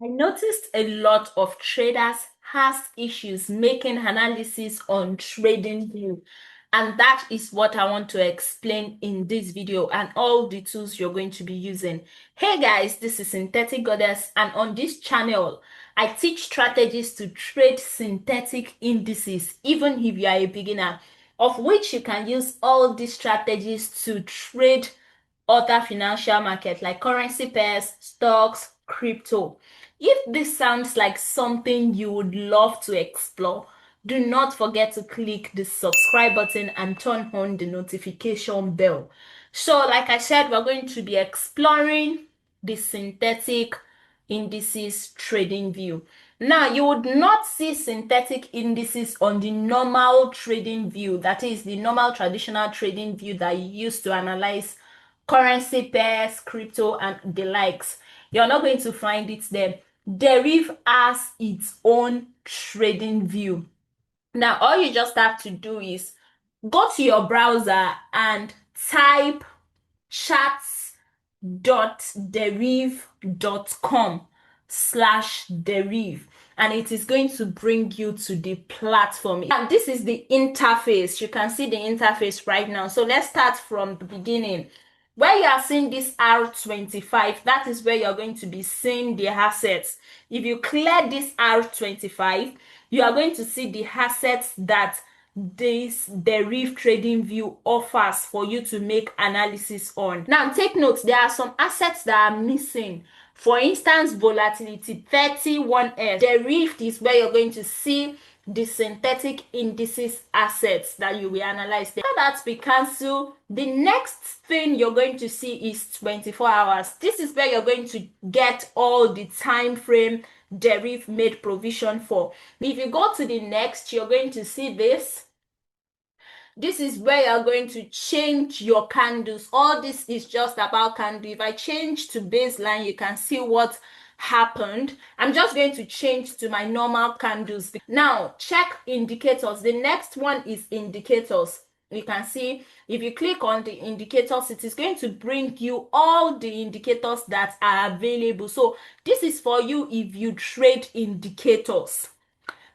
I noticed a lot of traders has issues making analysis on TradingView, and that is what I want to explain in this video and all the tools you're going to be using. Hey guys, this is Synthetic Goddess, and on this channel I teach strategies to trade synthetic indices even if you are a beginner, of which you can use all these strategies to trade other financial markets like currency pairs, stocks, crypto. If this sounds like something you would love to explore, do not forget to click the subscribe button and turn on the notification bell. So, like I said, we're going to be exploring the synthetic indices trading view. Now, you would not see synthetic indices on the normal trading view, that is the normal traditional trading view that you use to analyze currency pairs, crypto, and the likes. You're not going to find it there. Deriv has its own trading view. Now, all you just have to do is go to your browser and type charts.deriv.com/deriv, and it is going to bring you to the platform. And this is the interface. You can see the interface right now. So let's start from the beginning. Where you are seeing this R25, that is where you're going to be seeing the assets. If you clear this R25, you are going to see the assets that this Deriv Trading View offers for you to make analysis on. Now take note, there are some assets that are missing. For instance, volatility 31S. Deriv is where you're going to see the synthetic indices assets that you will analyze. After that we cancel, the next thing you're going to see is 24 hours. This is where you're going to get all the time frame Deriv made provision for. If you go to the next, you're going to see this. This is where you're going to change your candles. All this is just about candle. If I change to baseline, you can see what happened. I'm just going to change to my normal candles. Now check indicators. The next one is indicators. You can see if you click on the indicators, it is going to bring you all the indicators that are available. So this is for you if you trade indicators.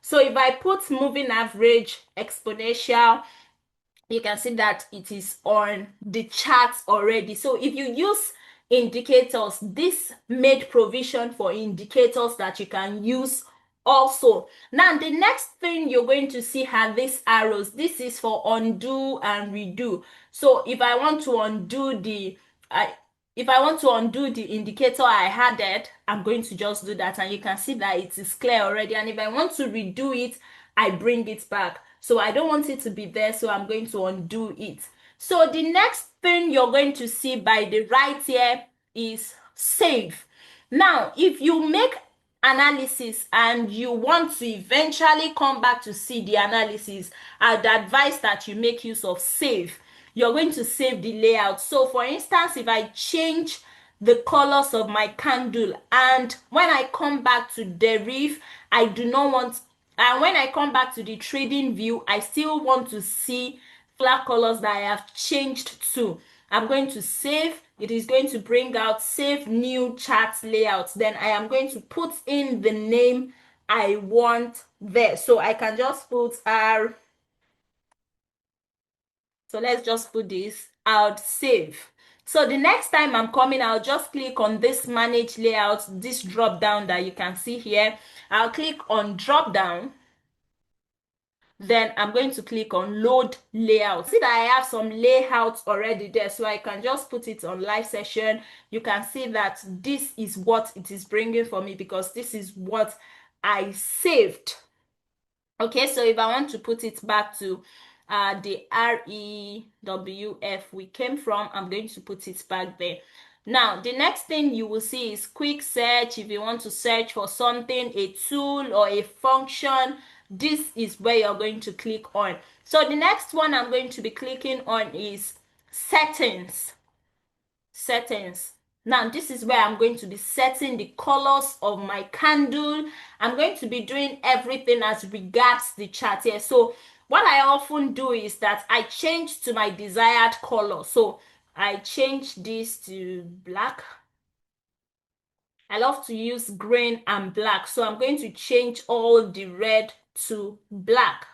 So if I put moving average, exponential, you can see that it is on the charts already. So if you use indicators, this made provision for indicators that you can use also. Now the next thing you're going to see are these arrows. This is for undo and redo. So if I want to undo the indicator I added, I'm going to just do that, and you can see that it is clear already. And if I want to redo it, I bring it back. So I don't want it to be there, so I'm going to undo it. So the next thing you're going to see by the right here is save. Now, if you make analysis and you want to eventually come back to see the analysis, I'd advise that you make use of save. You're going to save the layout. So for instance, if I change the colors of my candle, and when I come back to Deriv, I do not want, and when I come back to the trading view, I still want to see flag colors that I have changed to. I'm going to save. It is going to bring out save new chart layouts. Then I am going to put in the name I want there. So I can just put R. So let's just put this out, save. So the next time I'm coming, I'll just click on this manage layout, this drop down that you can see here. I'll click on drop down. Then I'm going to click on load layout. See that I have some layouts already there, so I can just put it on live session. You can see that this is what it is bringing for me because this is what I saved. Okay, so if I want to put it back to the REWF we came from, I'm going to put it back there. Now, the next thing you will see is quick search. If you want to search for something, a tool or a function, this is where you're going to click on. So the next one I'm going to be clicking on is settings. Settings. Now this is where I'm going to be setting the colors of my candle. I'm going to be doing everything as regards the chart here. So what I often do is that I change to my desired color. So I change this to black. I love to use green and black. So I'm going to change all the red to black.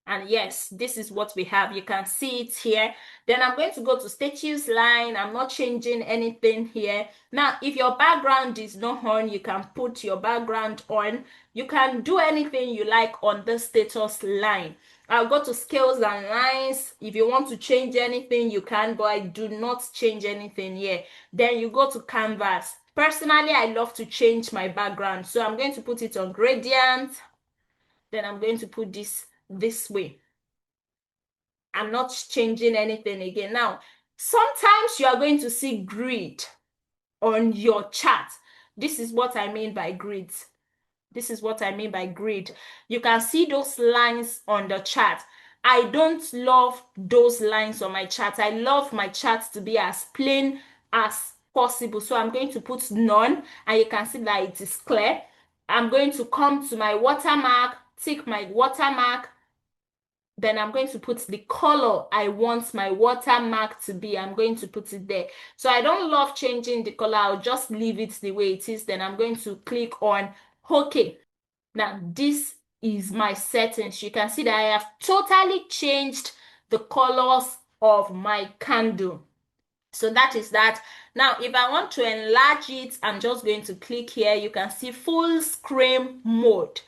And yes, this is what we have. You can see it here. Then I'm going to go to status line. I'm not changing anything here. Now, if your background is not on, you can put your background on. You can do anything you like on the status line. I'll go to scales and lines. If you want to change anything, you can, but I do not change anything here. Then you go to canvas. Personally, I love to change my background. So I'm going to put it on gradient. Then I'm going to put this way. I'm not changing anything again. Now, sometimes you are going to see grid on your chart. This is what I mean by grids. This is what I mean by grid. You can see those lines on the chart. I don't love those lines on my chart. I love my chart to be as plain as possible. So I'm going to put none, and you can see that it is clear. I'm going to come to my watermark, tick my watermark, then I'm going to put the color I want my watermark to be. I'm going to put it there. So I don't love changing the color. I'll just leave it the way it is. Then I'm going to click on OK. Now, this is my settings. You can see that I have totally changed the colors of my candle. So that is that. Now, if I want to enlarge it, I'm just going to click here. You can see full screen mode.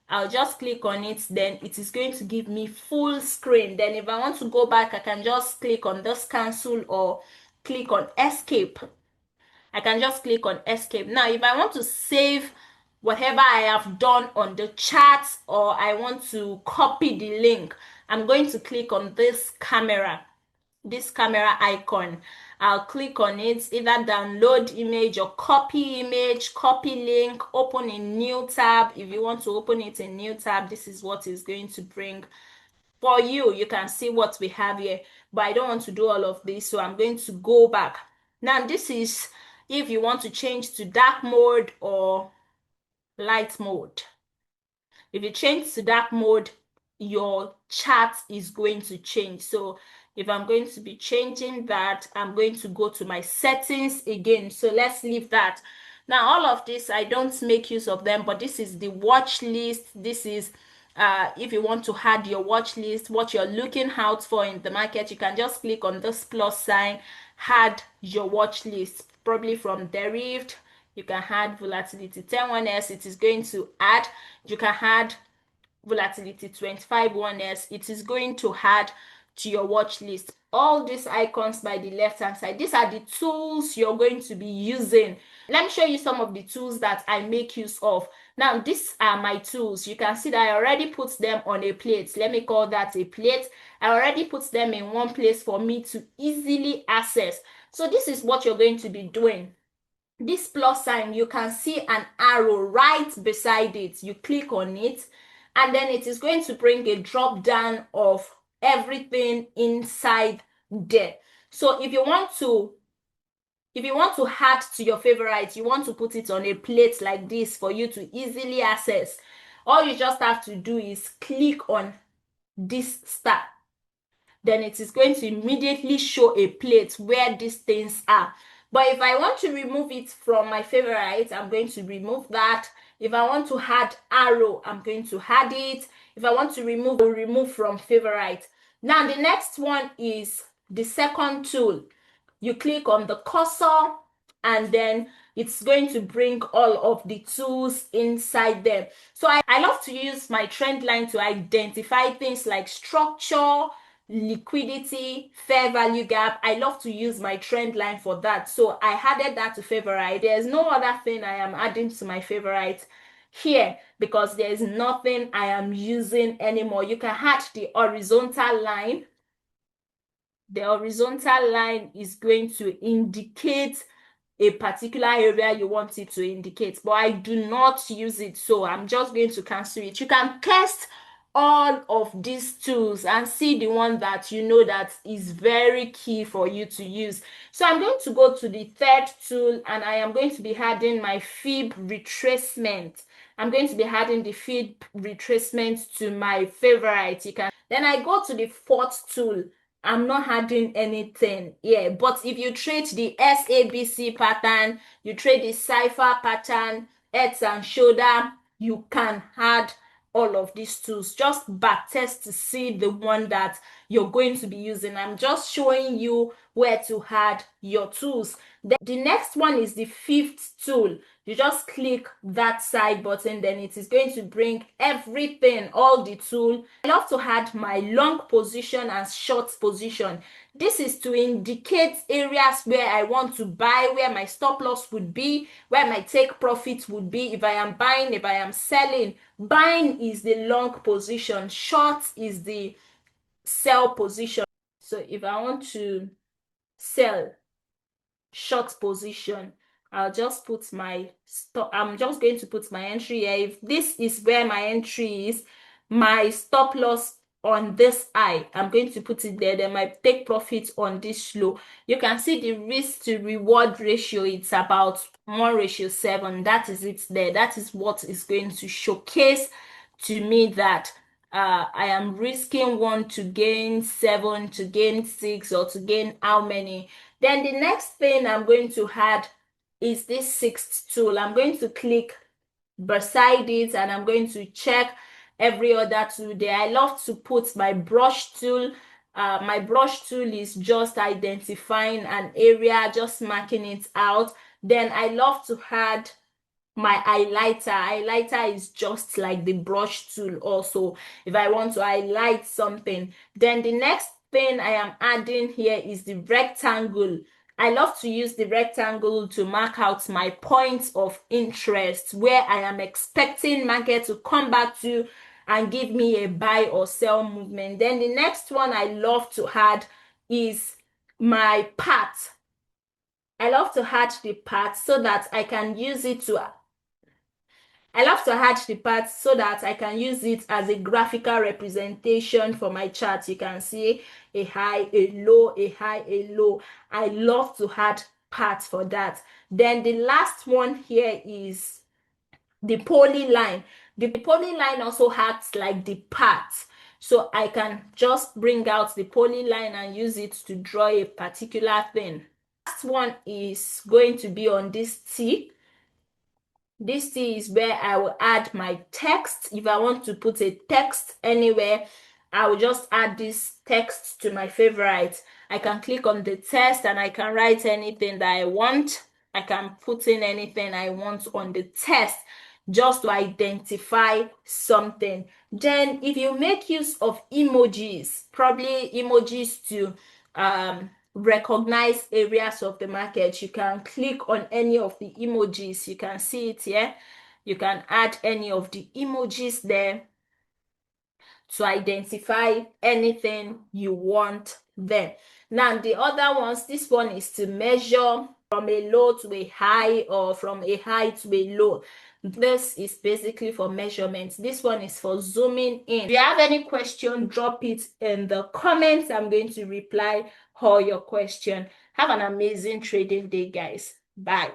I'll just click on it, then it is going to give me full screen. Then if I want to go back, I can just click on this cancel or click on escape. I can just click on escape. Now, if I want to save whatever I have done on the chat, or I want to copy the link, I'm going to click on this camera icon. I'll click on it, either download image or copy image, copy link, open a new tab. If you want to open it in new tab, this is what it's going to bring for you. You can see what we have here, but I don't want to do all of this, so I'm going to go back. Now, this is if you want to change to dark mode or light mode. If you change to dark mode, your chart is going to change. So if I'm going to be changing that, I'm going to go to my settings again. So let's leave that. Now, all of this, I don't make use of them, but this is the watch list. This is if you want to add your watch list, what you're looking out for in the market, you can just click on this plus sign, add your watch list, probably from derived. You can add volatility 10-1S, it is going to add. You can add volatility 25-1S, it is going to add to your watch list. All these icons by the left hand side, these are the tools you're going to be using. Let me show you some of the tools that I make use of. Now, these are my tools. You can see that I already put them on a plate. Let me call that a plate. I already put them in one place for me to easily access. So this is what you're going to be doing. This plus sign, you can see an arrow right beside it. You click on it, and then it is going to bring a drop down of everything inside there. So if you want to add to your favorite, you want to put it on a plate like this for you to easily access, all you just have to do is click on this star. Then it is going to immediately show a plate where these things are. But if I want to remove it from my favorite, I'm going to remove that. If I want to add arrow, I'm going to add it. If I want to remove from favorite. Now, the next one is the second tool. You click on the cursor, and then it's going to bring all of the tools inside them. So I love to use my trend line to identify things like structure, liquidity, fair value gap. I love to use my trend line for that. So I added that to favorite. There's no other thing I am adding to my favorite here because there's nothing I am using anymore. You can add the horizontal line. The horizontal line is going to indicate a particular area you want it to indicate, but I do not use it, so I'm just going to cancel it. You can test all of these tools and see the one that you know that is very key for you to use. So I'm going to go to the third tool, and I am going to be adding my fib retracement. I'm going to be adding the fib retracement to my favorite. Then I go to the fourth tool, I'm not adding anything here. But if you trade the SABC pattern, you trade the cipher pattern, heads and shoulder, you can add all of these tools. Just backtest to see the one that you're going to be using. I'm just showing you where to add your tools. The next one is the fifth tool. You just click that side button, then it is going to bring everything, all the tool. I love to add my long position and short position. This is to indicate areas where I want to buy, where my stop loss would be, where my take profit would be, if I am buying, if I am selling. Buying is the long position, short is the sell position. So if I want to sell short position, I'll just put my stop. I'm just going to put my entry here. If this is where my entry is, my stop loss on this high, I'm going to put it there. Then my take profit on this low. You can see the risk to reward ratio. It's about 1:7. That is it there. That is what is going to showcase to me that I am risking 1 to gain 7, to gain 6, or to gain how many. Then the next thing I'm going to add is this sixth tool. I'm going to click beside it and I'm going to check every other tool there. I love to put my brush tool. My brush tool is just identifying an area, just marking it out. Then I love to add my highlighter is just like the brush tool also, if I want to highlight something. Then the next thing I am adding here is the rectangle. I love to use the rectangle to mark out my points of interest, where I am expecting market to come back to and give me a buy or sell movement. Then the next one I love to add is my path. I love to add the path so that I can use it to the part so that I can use it as a graphical representation for my chart. You can see a high, a low, a high, a low. I love to add parts for that. Then the last one here is the polyline. The polyline also acts like the part. So I can just bring out the polyline and use it to draw a particular thing. Last one is going to be on this T. This T is where I will add my text. If I want to put a text anywhere, I will just add this text to my favorite. I can click on the text and I can write anything that I want. I can put in anything I want on the text just to identify something. Then if you make use of emojis, probably emojis to recognize areas of the market, you can click on any of the emojis. You can see it here. You can add any of the emojis there to identify anything you want there. Now the other ones, this one is to measure from a low to a high or from a high to a low. This is basically for measurements. This one is for zooming in. If you have any question, drop it in the comments. I'm going to reply all your question. Have an amazing trading day, guys. Bye.